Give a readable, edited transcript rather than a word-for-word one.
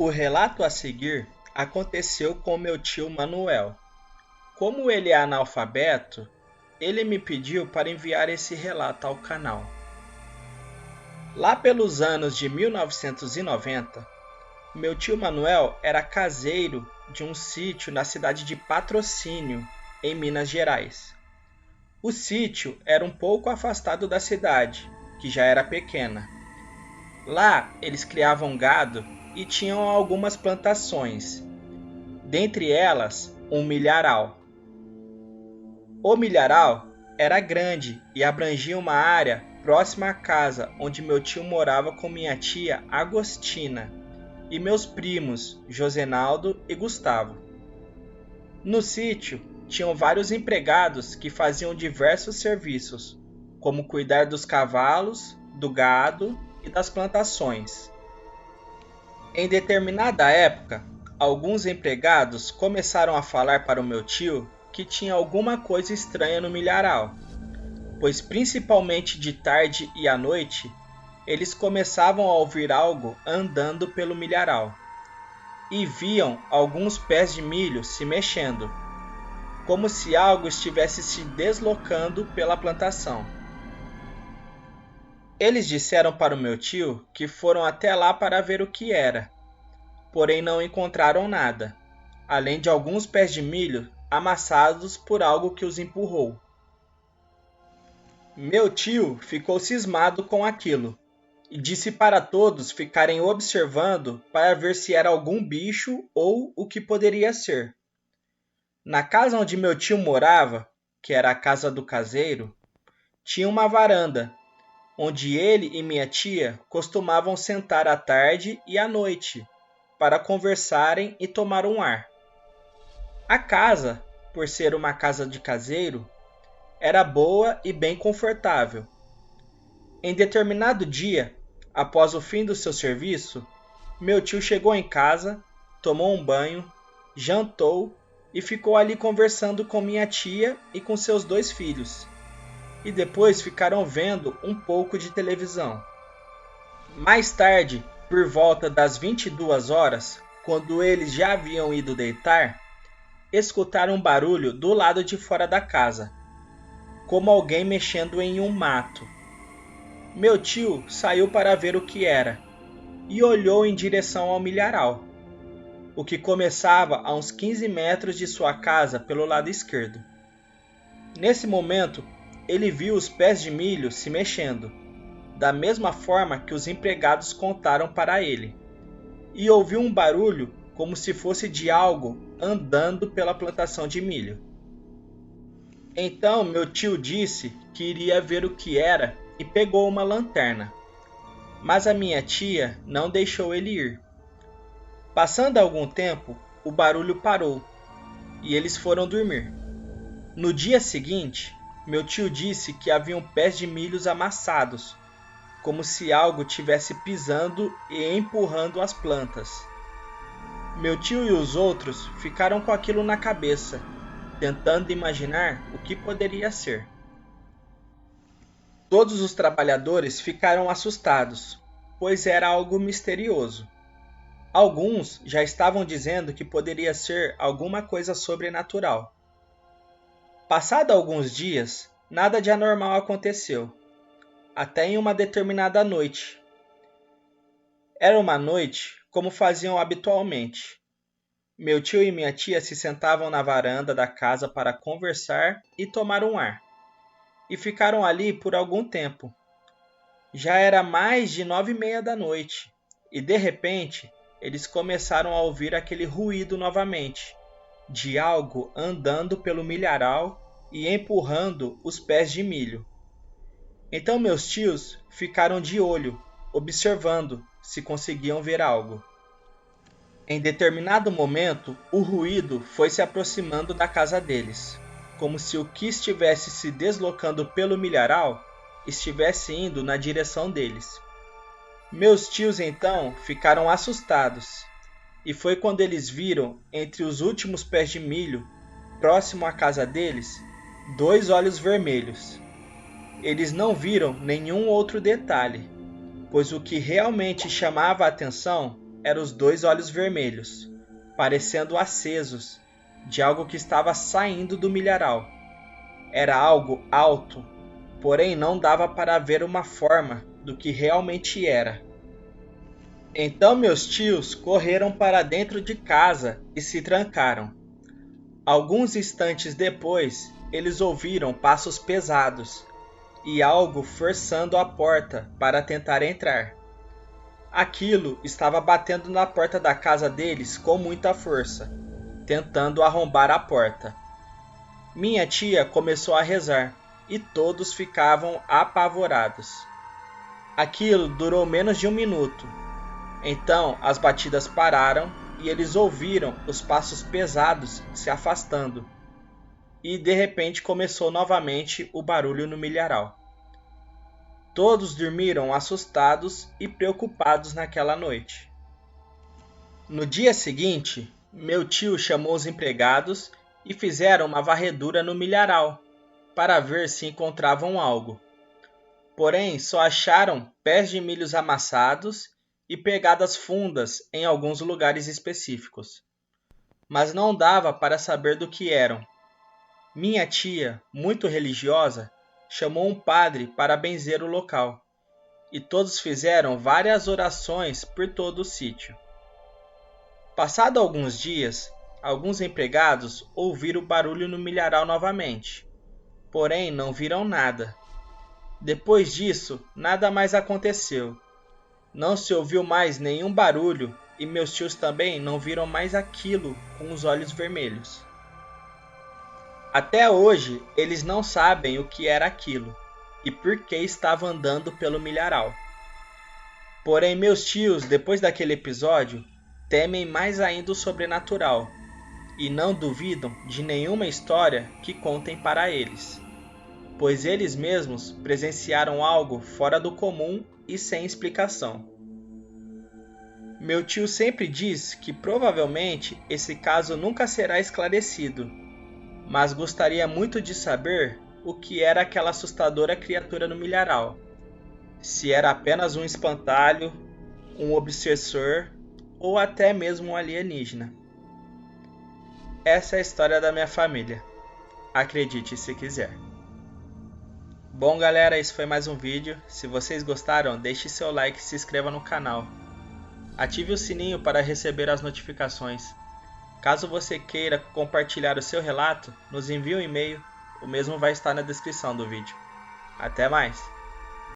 O relato a seguir aconteceu com meu tio Manuel. Como ele é analfabeto, ele me pediu para enviar esse relato ao canal. Lá pelos anos de 1990, meu tio Manuel era caseiro de um sítio na cidade de Patrocínio, em Minas Gerais. O sítio era um pouco afastado da cidade, que já era pequena. Lá eles criavam gado e tinham algumas plantações, dentre elas um milharal. O milharal era grande e abrangia uma área próxima à casa onde meu tio morava com minha tia Agostina e meus primos Josenaldo e Gustavo. No sítio tinham vários empregados que faziam diversos serviços, como cuidar dos cavalos, do gado e das plantações. Em determinada época, alguns empregados começaram a falar para o meu tio que tinha alguma coisa estranha no milharal, pois principalmente de tarde e à noite, eles começavam a ouvir algo andando pelo milharal, e viam alguns pés de milho se mexendo, como se algo estivesse se deslocando pela plantação. Eles disseram para o meu tio que foram até lá para ver o que era, porém não encontraram nada, além de alguns pés de milho amassados por algo que os empurrou. Meu tio ficou cismado com aquilo e disse para todos ficarem observando para ver se era algum bicho ou o que poderia ser. Na casa onde meu tio morava, que era a casa do caseiro, tinha uma varanda, onde ele e minha tia costumavam sentar à tarde e à noite para conversarem e tomar um ar. A casa, por ser uma casa de caseiro, era boa e bem confortável. Em determinado dia, após o fim do seu serviço, meu tio chegou em casa, tomou um banho, jantou e ficou ali conversando com minha tia e com seus 2 filhos. E depois ficaram vendo um pouco de televisão. Mais tarde, por volta das 22 horas, quando eles já haviam ido deitar, escutaram um barulho do lado de fora da casa, como alguém mexendo em um mato. Meu tio saiu para ver o que era e olhou em direção ao milharal, o que começava a uns 15 metros de sua casa pelo lado esquerdo. Nesse momento, ele viu os pés de milho se mexendo, da mesma forma que os empregados contaram para ele, e ouviu um barulho como se fosse de algo andando pela plantação de milho. Então meu tio disse que iria ver o que era e pegou uma lanterna, mas a minha tia não deixou ele ir. Passando algum tempo, o barulho parou e eles foram dormir. No dia seguinte, meu tio disse que haviam pés de milhos amassados, como se algo tivesse pisando e empurrando as plantas. Meu tio e os outros ficaram com aquilo na cabeça, tentando imaginar o que poderia ser. Todos os trabalhadores ficaram assustados, pois era algo misterioso. Alguns já estavam dizendo que poderia ser alguma coisa sobrenatural. Passado alguns dias, nada de anormal aconteceu, até em uma determinada noite. Era uma noite como faziam habitualmente. Meu tio e minha tia se sentavam na varanda da casa para conversar e tomar um ar, e ficaram ali por algum tempo. Já era mais de 9:30 da noite, e de repente eles começaram a ouvir aquele ruído novamente, de algo andando pelo milharal e empurrando os pés de milho. Então meus tios ficaram de olho, observando se conseguiam ver algo. Em determinado momento, o ruído foi se aproximando da casa deles, como se o que estivesse se deslocando pelo milharal estivesse indo na direção deles. Meus tios então ficaram assustados, e foi quando eles viram, entre os últimos pés de milho, próximo à casa deles, 2 olhos vermelhos. Eles não viram nenhum outro detalhe, pois o que realmente chamava a atenção eram os 2 olhos vermelhos, parecendo acesos, de algo que estava saindo do milharal. Era algo alto, porém não dava para ver uma forma do que realmente era. Então meus tios correram para dentro de casa e se trancaram. Alguns instantes depois, eles ouviram passos pesados e algo forçando a porta para tentar entrar. Aquilo estava batendo na porta da casa deles com muita força, tentando arrombar a porta. Minha tia começou a rezar e todos ficavam apavorados. Aquilo durou menos de 1 minuto. Então as batidas pararam e eles ouviram os passos pesados se afastando. E de repente começou novamente o barulho no milharal. Todos dormiram assustados e preocupados naquela noite. No dia seguinte, meu tio chamou os empregados e fizeram uma varredura no milharal para ver se encontravam algo. Porém, só acharam pés de milhos amassados e pegadas fundas em alguns lugares específicos. Mas não dava para saber do que eram. Minha tia, muito religiosa, chamou um padre para benzer o local, e todos fizeram várias orações por todo o sítio. Passado alguns dias, alguns empregados ouviram o barulho no milharal novamente, porém não viram nada. Depois disso, nada mais aconteceu. Não se ouviu mais nenhum barulho e meus tios também não viram mais aquilo com os olhos vermelhos. Até hoje, eles não sabem o que era aquilo e por que estava andando pelo milharal. Porém, meus tios, depois daquele episódio, temem mais ainda o sobrenatural e não duvidam de nenhuma história que contem para eles, pois eles mesmos presenciaram algo fora do comum e sem explicação. Meu tio sempre diz que provavelmente esse caso nunca será esclarecido, mas gostaria muito de saber o que era aquela assustadora criatura no milharal. Se era apenas um espantalho, um obsessor ou até mesmo um alienígena. Essa é a história da minha família. Acredite se quiser. Bom galera, esse foi mais um vídeo. Se vocês gostaram, deixe seu like e se inscreva no canal. Ative o sininho para receber as notificações. Caso você queira compartilhar o seu relato, nos envie um e-mail, o mesmo vai estar na descrição do vídeo. Até mais!